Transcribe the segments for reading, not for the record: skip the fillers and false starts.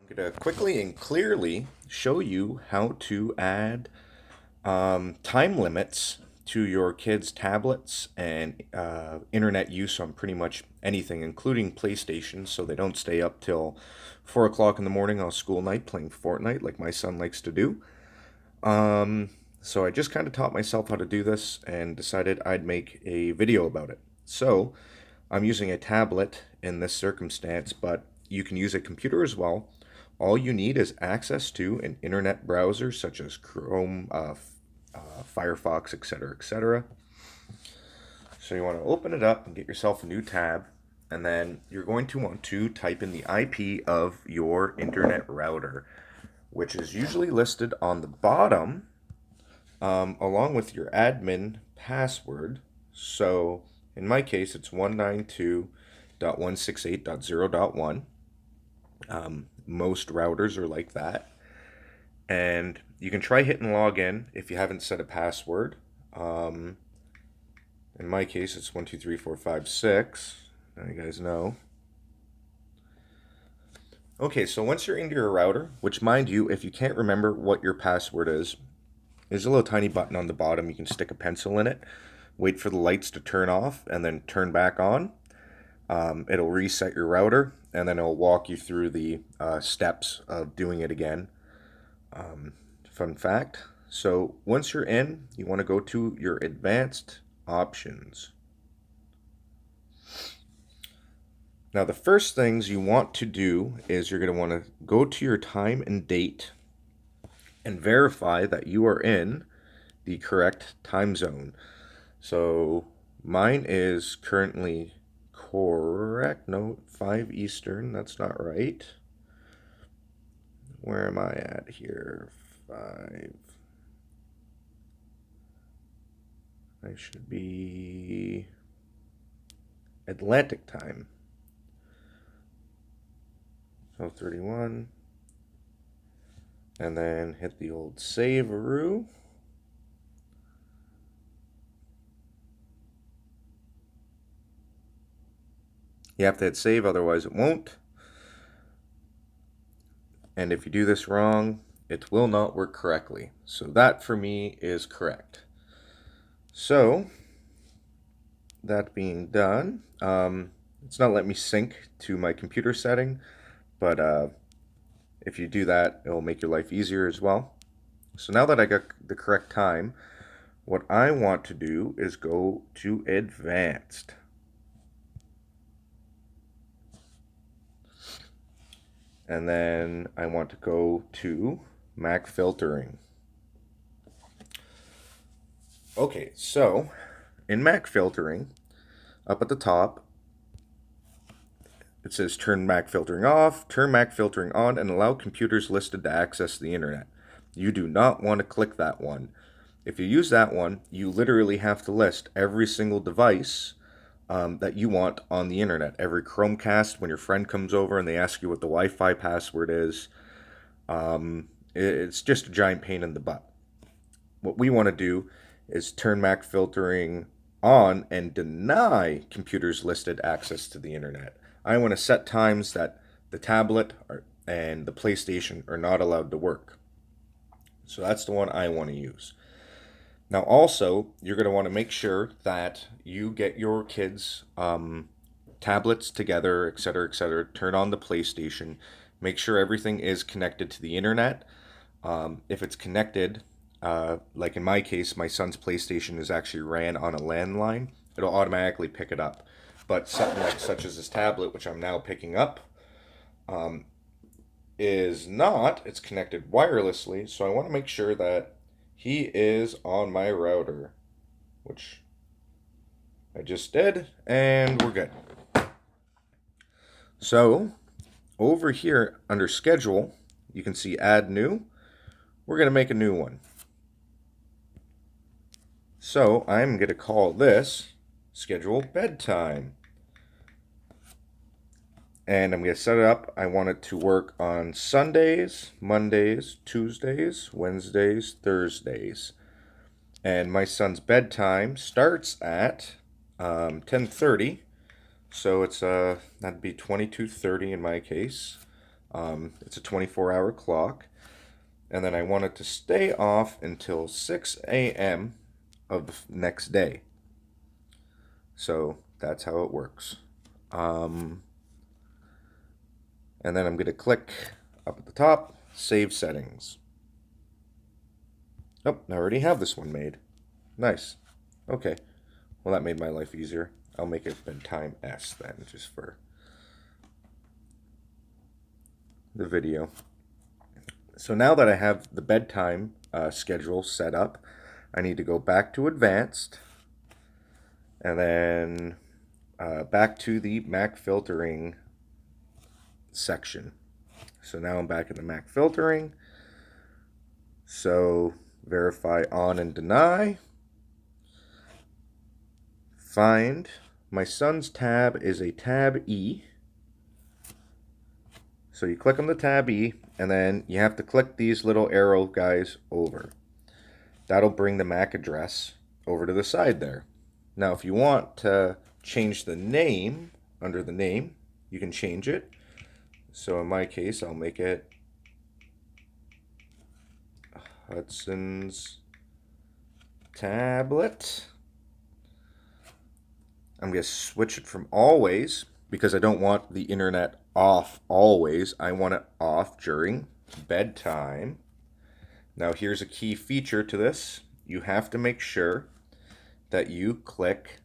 I'm going to quickly and clearly show you how to add time limits to your kids' tablets and internet use on pretty much anything, including PlayStation, so they don't stay up till 4 o'clock in the morning on school night playing Fortnite like my son likes to do. So I just kind of taught myself how to do this and decided I'd make a video about it. So I'm using a tablet in this circumstance, but you can use a computer as well. All you need is access to an internet browser such as Chrome, Firefox, etc., etc. So you want to open it up and get yourself a new tab, and then you're going to want to type in the IP of your internet router, which is usually listed on the bottom along with your admin password. So in my case, it's 192.168.0.1. Most routers are like that. And you can try hitting login if you haven't set a password. Um, in my case, it's 12345 6. Now you guys know. Okay, so once you're into your router, which mind you, if you can't remember what your password is, there's a little tiny button on the bottom. You can stick a pencil in it, wait for the lights to turn off, and then turn back on. It'll reset your router, and then it'll walk you through the steps of doing it again. Fun fact. So once you're in, you want to go to your advanced options. Now, the first things you want to do is you're going to want to go to your time and date and verify that you are in the correct time zone. So mine is currently correct. No, 5 Eastern. That's not right. Where am I at here? 5. I should be Atlantic time. So 31. And then hit the old save-a-roo. You have to hit save, otherwise it won't. And if you do this wrong, it will not work correctly. So that for me is correct. So that being done, it's not letting me sync to my computer setting, but if you do that, it'll make your life easier as well. So now that I got the correct time, what I want to do is go to advanced. And then I want to go to Mac filtering. Okay, so in Mac filtering, up at the top, it says turn Mac filtering off, turn Mac filtering on, and allow computers listed to access the internet. You do not want to click that one. If you use that one, you literally have to list every single device that you want on the internet. Every Chromecast, when your friend comes over and they ask you what the Wi-Fi password is, it's just a giant pain in the butt. What we want to do is turn Mac filtering on and deny computers listed access to the internet. I want to set times that the tablet and the PlayStation are not allowed to work. So that's the one I want to use. Now, also, you're going to want to make sure that you get your kids' tablets together, etc., etc. Turn on the PlayStation. Make sure everything is connected to the internet. If it's connected, like in my case, my son's PlayStation is actually ran on a landline. It'll automatically pick it up. But something like such as this tablet, which I'm now picking up, is not. It's connected wirelessly. So I want to make sure that he is on my router, which I just did, and we're good. So over here under schedule, you can see add new. We're going to make a new one. So I'm going to call this schedule bedtime. And I'm going to set it up. I want it to work on Sundays, Mondays, Tuesdays, Wednesdays, Thursdays. And my son's bedtime starts at 10:30. So it's that'd be 22:30 in my case. It's a 24-hour clock. And then I want it to stay off until 6 a.m. of the next day. So that's how it works. And then I'm going to click up at the top, Save Settings. Oh, I already have this one made. Nice. Okay. Well, that made my life easier. I'll make it bedtime S then, just for the video. So now that I have the bedtime schedule set up, I need to go back to Advanced, and then back to the Mac filtering section. So now I'm back in the Mac filtering. So verify on and deny. Find. My son's tab is a tab E. So you click on the tab E, and then you have to click these little arrow guys over. That'll bring the MAC address over to the side there. Now, if you want to change the name, under the name, you can change it. So in my case, I'll make it Hudson's Tablet. I'm going to switch it from always, because I don't want the internet off always. I want it off during bedtime. Now here's a key feature to this. You have to make sure that you click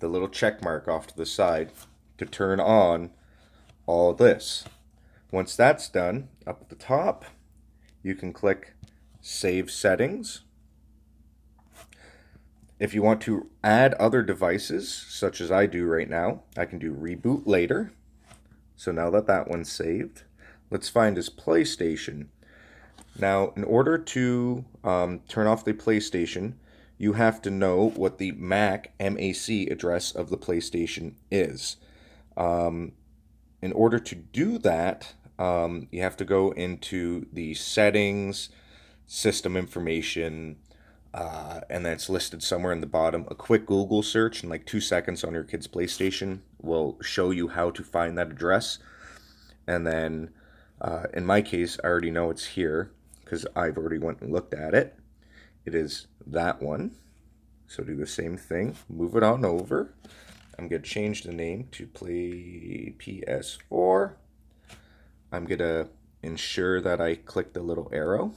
the little check mark off to the side to turn on all this. Once that's done, up at the top, you can click Save Settings. If you want to add other devices, such as I do right now, I can do Reboot Later. So now that that one's saved, let's find his PlayStation. Now, in order to turn off the PlayStation, you have to know what the MAC address of the PlayStation is. In order to do that, you have to go into the settings, system information, and then it's listed somewhere in the bottom. A quick Google search in like 2 seconds on your kid's PlayStation will show you how to find that address. And then, in my case, I already know it's here because I've already went and looked at it. It is that one. So do the same thing. Move it on over. I'm going to change the name to Play PS4. I'm going to ensure that I click the little arrow,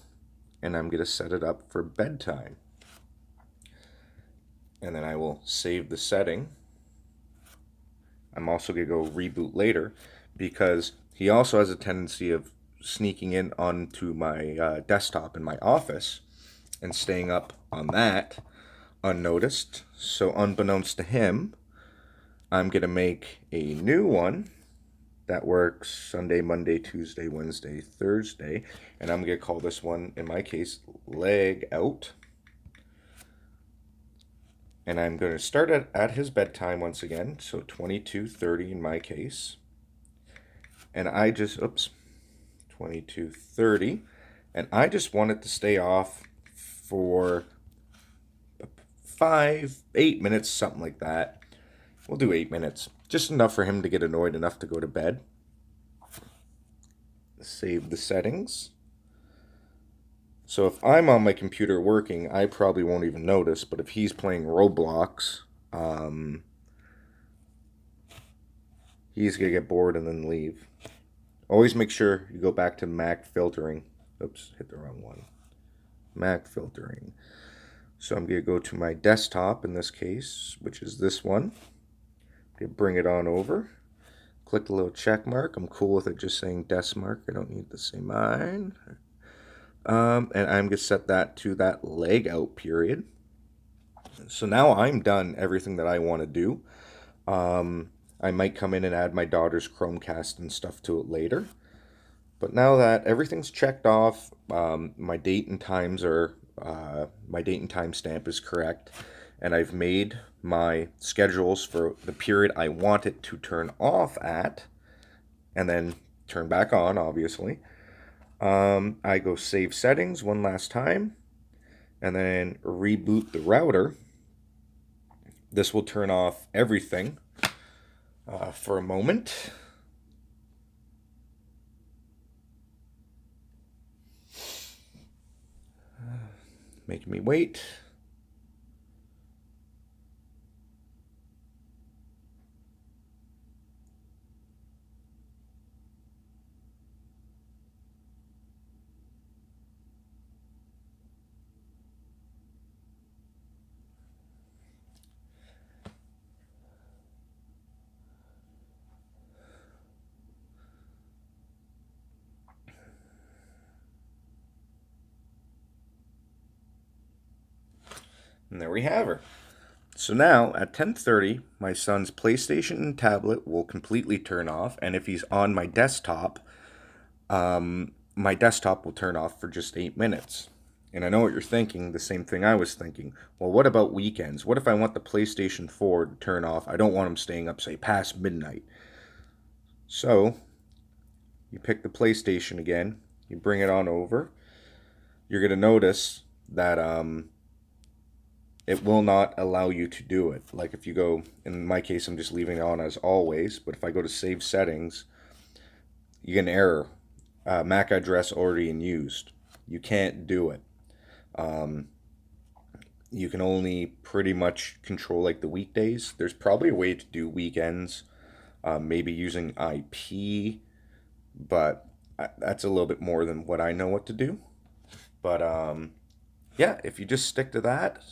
and I'm going to set it up for bedtime. And then I will save the setting. I'm also going to go Reboot Later, because he also has a tendency of sneaking in onto my desktop in my office and staying up on that unnoticed. So unbeknownst to him, I'm going to make a new one that works Sunday, Monday, Tuesday, Wednesday, Thursday. And I'm going to call this one, in my case, Leg Out. And I'm going to start at his bedtime once again. So 22:30 in my case. And I just, 22:30. And I just want it to stay off for 8 minutes, something like that. We'll do 8 minutes. Just enough for him to get annoyed enough to go to bed. Save the settings. So if I'm on my computer working, I probably won't even notice. But if he's playing Roblox, he's going to get bored and then leave. Always make sure you go back to Mac filtering. Oops, hit the wrong one. Mac filtering. So I'm going to go to my desktop in this case, which is this one. I'm going to bring it on over. Click the little check mark. I'm cool with it just saying desk mark. I don't need to say mine. And I'm going to set that to that leg out period. So now I'm done everything that I want to do. I might come in and add my daughter's Chromecast and stuff to it later. But now that everything's checked off, my date and times are, my date and time stamp is correct, and I've made my schedules for the period I want it to turn off at, and then turn back on, obviously. I go save settings one last time, and then reboot the router. This will turn off everything for a moment. making me wait. And there we have her. So now at 10:30, my son's PlayStation and tablet will completely turn off, and if he's on my desktop will turn off for just 8 minutes. And I know what you're thinking, the same thing I was thinking. Well, what about weekends? What if I want the PlayStation 4 to turn off? I don't want him staying up, say, past midnight. So you pick the PlayStation again, you bring it on over. You're going to notice that it will not allow you to do it. Like if you go, in my case, I'm just leaving it on as always, but if I go to save settings, you get an error. MAC address already in used. You can't do it. Um, you can only pretty much control like the weekdays. There's probably a way to do weekends, maybe using IP, but that's a little bit more than what I know what to do. But yeah, if you just stick to that,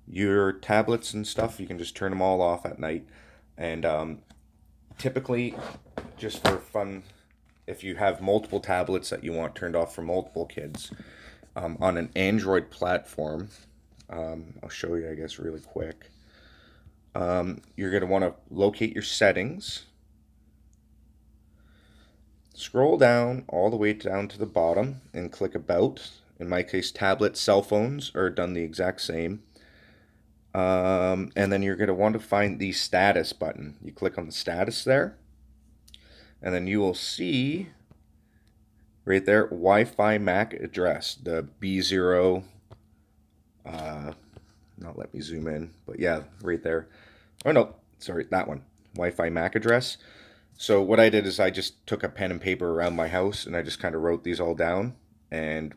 your tablets and stuff, you can just turn them all off at night. And typically, just for fun, if you have multiple tablets that you want turned off for multiple kids, on an Android platform, I'll show you, I guess, really quick. You're going to want to locate your settings. Scroll down all the way down to the bottom and click About. In my case, tablets, cell phones are done the exact same. And then you're going to want to find the status button. You click on the status there, and then you will see right there Wi-Fi MAC address, the B0. Not let me zoom in, but yeah, right there. Oh no, sorry, that one, Wi-Fi MAC address. So what I did is I just took a pen and paper around my house and I just kind of wrote these all down, and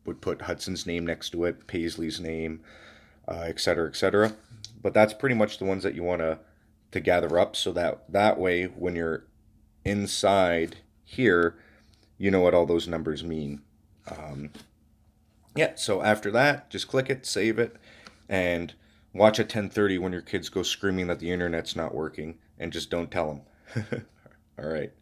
would put Hudson's name next to it, Paisley's name, et cetera, et cetera. But that's pretty much the ones that you want to gather up, so that way when you're inside here, you know what all those numbers mean. Um, yeah. So after that, just click it, save it, and watch at 10:30 when your kids go screaming that the internet's not working, and just don't tell them. All right.